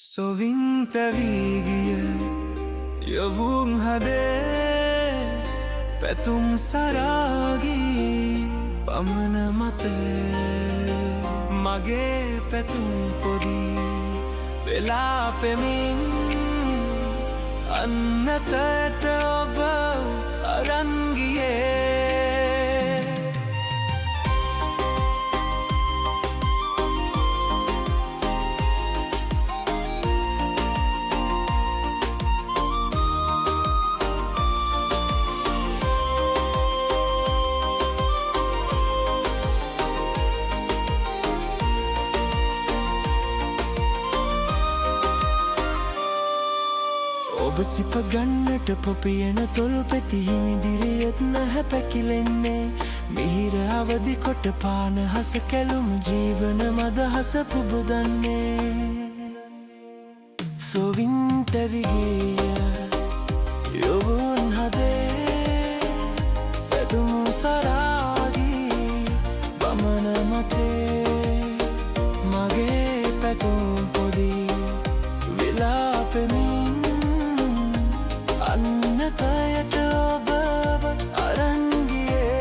සොවින් පැවීගිය යොවුන් හදේ පැතුම් සරාගී පමණ මතේ මගේ පැතුම් පොදී වෙලා පෙමින් අන්නතට ඔබ අරන් ගියේ ඔබ සිප ගන්නට පොපියන තොළු පැතිහිමිදිරියත් නැහැ පැකිලෙන්නේ මිහිර අවදි කොට පාන හස කැලුම් ජීවන මදහස පුබුදන්නේ සොවින් තැවිගිය යොවුන් හදේ පැතුම් සරාගී බමන මතේ මගේ පැතුම් පොදී විලාපෙමින් අන්නතයට ඔබ අරන් ගියේ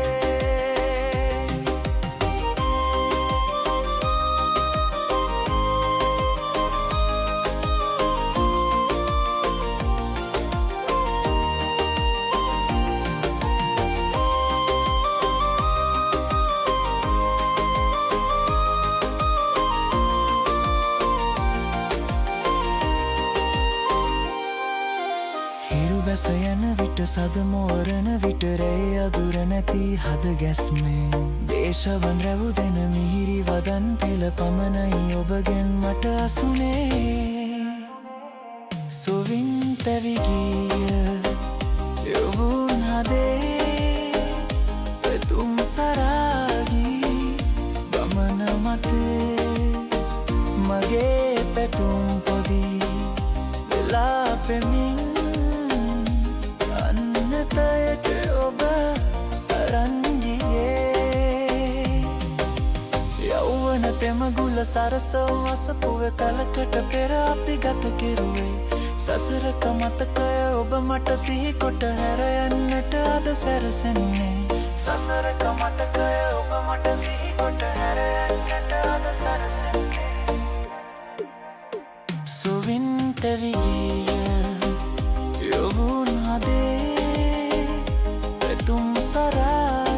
වැස යන විට සදමෝරණ විට රැය අදුර නැති හද ගැස්මේ දේශවන් රැවුදෙන මිහිරි වදන් පෙළ පමණයි ඔබගෙන් මට අසුනේ සොවින් පැවිගිය යොවුන් හදේ පැතුම් සරාගී බමන මතේ මගේ පැතුම් පොදී වෙලා පෙමින් අන්නතයට ඔබ අරන් ගියේ යෞවන තෙමගුල සරසව අසපුවේ කලකට පෙර අපි ගත කෙරුවේ සසරක මතකය ඔබ මට සිහි කොට හැර යන්නට අද සැරසෙන්නේ සසරක මතකය ඔබ මට සිහි කොට හැර යන්නට අද සැරසෙන්නේ සොවින් තැවිගිය යොවුන් හදේ පැතුම් සරා